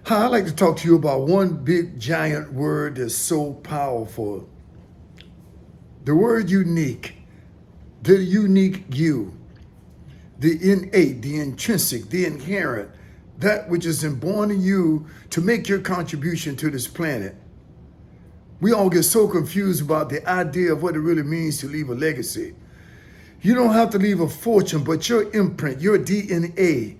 Hi, I'd like to talk to you about one big giant word that's so powerful. The word unique, the unique you, the innate, the intrinsic, the inherent, that which is inborn in you to make your contribution to this planet. We all get so confused about the idea of what it really means to leave a legacy. You don't have to leave a fortune, but your imprint, your DNA,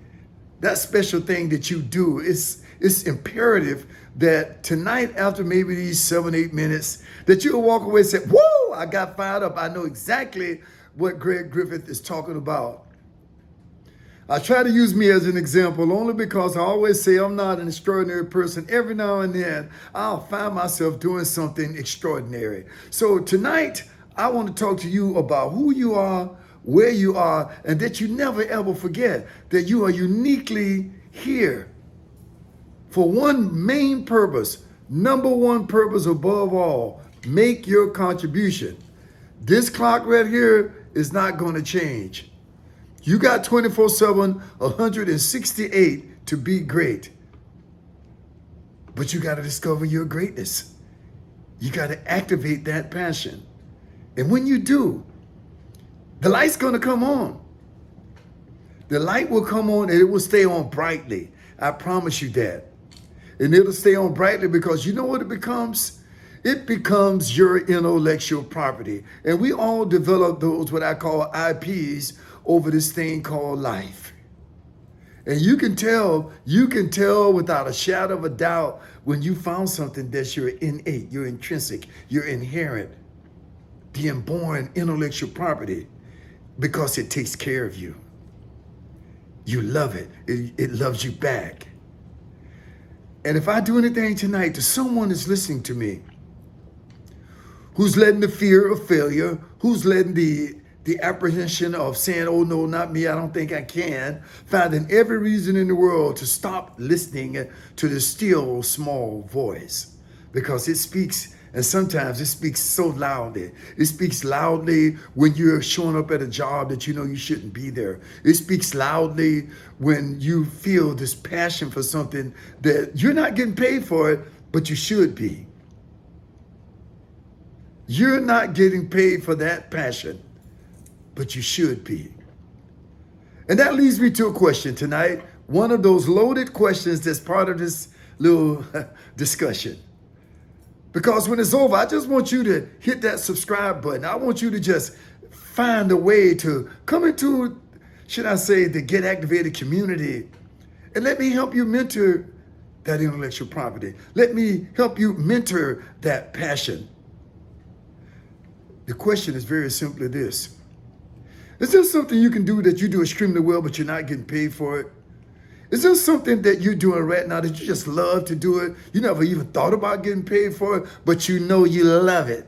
that special thing that you do, it's imperative that tonight, after maybe these 7-8 minutes, that you'll walk away and say, whoa, I got fired up. I know exactly what Greg Griffith is talking about. I try to use me as an example only because I always say I'm not an extraordinary person. Every now and then, I'll find myself doing something extraordinary. So tonight, I want to talk to you about who you are, where you are, and that you never ever forget that you are uniquely here for one main purpose, number one purpose above all, make your contribution. This clock right here is not going to change. You got 24/7, 168 to be great. But you got to discover your greatness. You got to activate that passion. And when you do, the light's going to come on. The light will come on and it will stay on brightly. I promise you that. And it'll stay on brightly because you know what it becomes? It becomes your intellectual property. And we all develop those, what I call IPs, over this thing called life. And you can tell without a shadow of a doubt when you found something that's your innate, your intrinsic, your inherent, the inborn intellectual property, because it takes care of you. You love it. It loves you back. And if I do anything tonight to someone that's listening to me, who's letting the fear of failure, who's letting the apprehension of saying, oh no, not me, I don't think I can, finding every reason in the world to stop listening to the still small voice, because it speaks, and sometimes it speaks so loudly. It speaks loudly when you're showing up at a job that you know you shouldn't be there. It speaks loudly when you feel this passion for something that you're not getting paid for it, but you should be. You're not getting paid for that passion, but you should be. And that leads me to a question tonight, one of those loaded questions that's part of this little discussion. Because when it's over, I just want you to hit that subscribe button. I want you to just find a way to come into, should I say, the Get Activated community. And let me help you mentor that intellectual property. Let me help you mentor that passion. The question is very simply this. Is there something you can do that you do extremely well, but you're not getting paid for it? Is there something that you're doing right now that you just love to do it? You never even thought about getting paid for it, but you know you love it.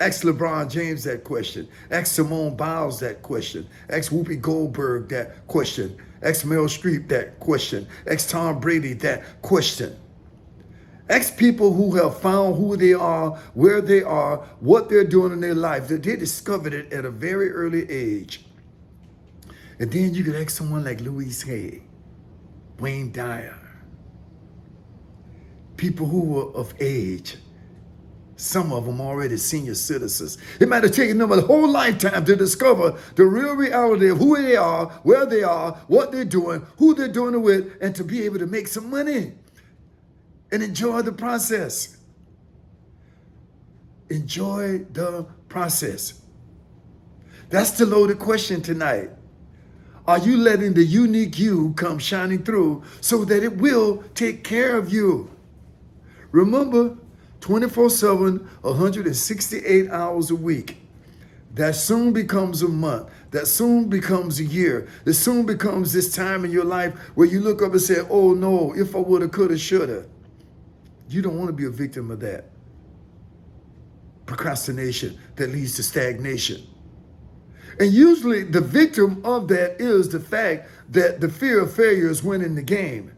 Ask LeBron James that question. Ask Simone Biles that question. Ask Whoopi Goldberg that question. Ask Meryl Streep that question. Ask Tom Brady that question. Ask people who have found who they are, where they are, what they're doing in their life, that they discovered it at a very early age. And then you could ask someone like Louise Hay, Wayne Dyer, people who were of age, some of them already senior citizens. It might have taken them a whole lifetime to discover the real reality of who they are, where they are, what they're doing, who they're doing it with, and to be able to make some money. And enjoy the process. Enjoy the process. That's the loaded question tonight. Are you letting the unique you come shining through so that it will take care of you? Remember, 24/7, 168 hours a week. That soon becomes a month. That soon becomes a year. That soon becomes this time in your life where you look up and say, oh no, if I woulda, coulda, shoulda. You don't want to be a victim of that. Procrastination that leads to stagnation. And usually the victim of that is the fact that the fear of failure is winning the game.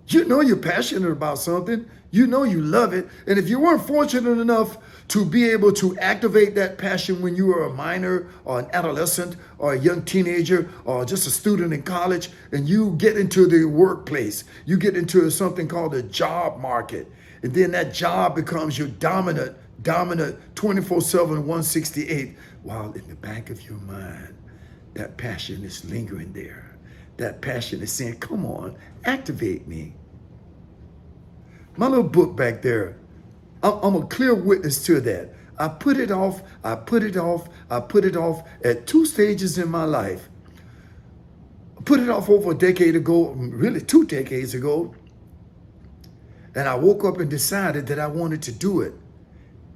You know you're passionate about something. You know you love it. And if you weren't fortunate enough to be able to activate that passion when you were a minor or an adolescent or a young teenager or just a student in college, and you get into the workplace, you get into something called the job market, and then that job becomes your dominant 24/7, 168, while in the back of your mind, that passion is lingering there. That passion is saying, come on, activate me. My little book back there, I'm a clear witness to that. I put it off at two stages in my life. I put it off over a decade ago, really 2 decades ago. And I woke up and decided that I wanted to do it.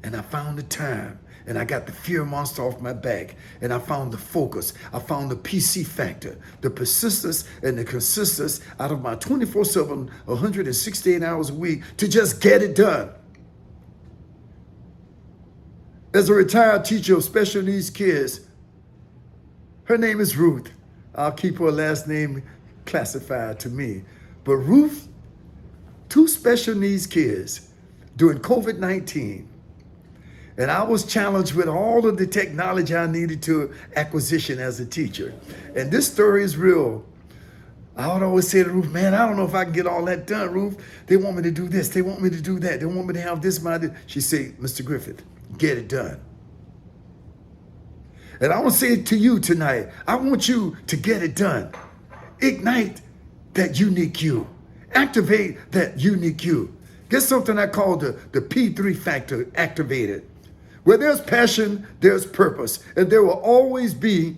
And I found the time. And I got the fear monster off my back. And I found the focus. I found the PC factor, the persistence and the consistency out of my 24/7, 168 hours a week to just get it done. As a retired teacher of special needs kids, her name is Ruth. I'll keep her last name classified to me. But Ruth, 2 special needs kids during COVID-19. And I was challenged with all of the technology I needed to acquisition as a teacher. And this story is real. I would always say to Ruth, man, I don't know if I can get all that done, Ruth. They want me to do this. They want me to do that. They want me to have this, She said, Mr. Griffith, get it done. And I want to say it to you tonight. I want you to get it done. Ignite that unique you. Activate that unique you. Get something I call the P3 factor activated. Where there's passion, there's purpose. And there will always be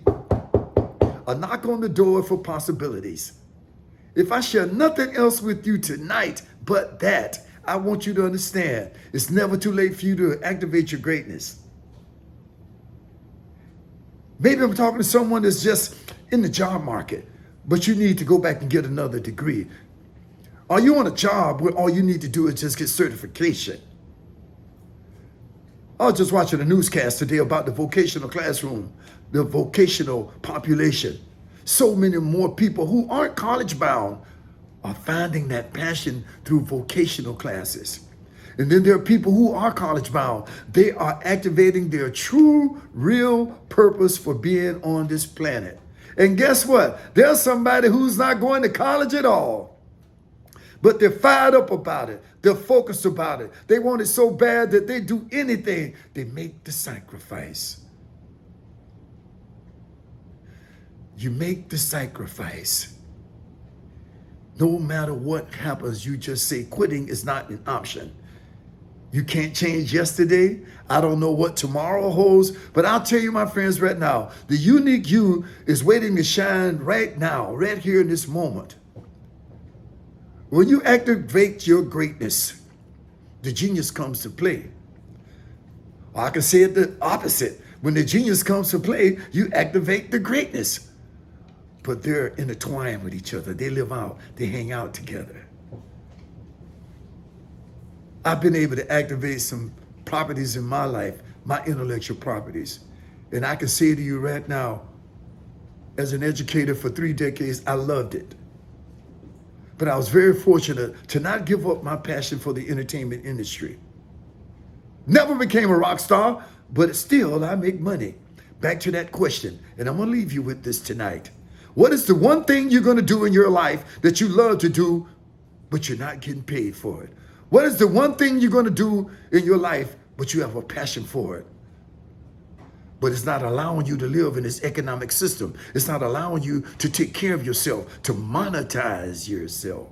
a knock on the door for possibilities. If I share nothing else with you tonight but that, I want you to understand it's never too late for you to activate your greatness. Maybe I'm talking to someone that's just in the job market, but you need to go back and get another degree. Are you on a job where all you need to do is just get certification? I was just watching a newscast today about the vocational classroom, the vocational population. So many more people who aren't college bound are finding that passion through vocational classes. And then there are people who are college bound. They are activating their true, real purpose for being on this planet. And guess what? There's somebody who's not going to college at all. But they're fired up about it. They're focused about it. They want it so bad that they do anything. They make the sacrifice. You make the sacrifice. No matter what happens, you just say quitting is not an option. You can't change yesterday. I don't know what tomorrow holds, but I'll tell you, my friends, right now, the unique you is waiting to shine right now, right here in this moment. When you activate your greatness, the genius comes to play. Or I can say it the opposite. When the genius comes to play, you activate the greatness. But they're intertwined with each other. They live out, they hang out together. I've been able to activate some properties in my life, my intellectual properties. And I can say to you right now, as an educator for 3 decades, I loved it. But I was very fortunate to not give up my passion for the entertainment industry. Never became a rock star, but still I make money. Back to that question, and I'm gonna leave you with this tonight. What is the one thing you're gonna do in your life that you love to do, but you're not getting paid for it? What is the one thing you're gonna do in your life, but you have a passion for it? But it's not allowing you to live in this economic system. It's not allowing you to take care of yourself, to monetize yourself.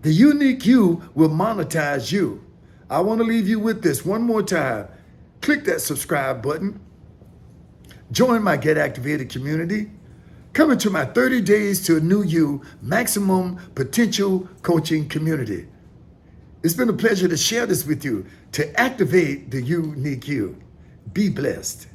The unique you will monetize you. I want to leave you with this one more time. Click that subscribe button. Join my Get Activated community. Come into my 30 Days to a New You Maximum Potential Coaching community. It's been a pleasure to share this with you, to activate the unique you. Be blessed.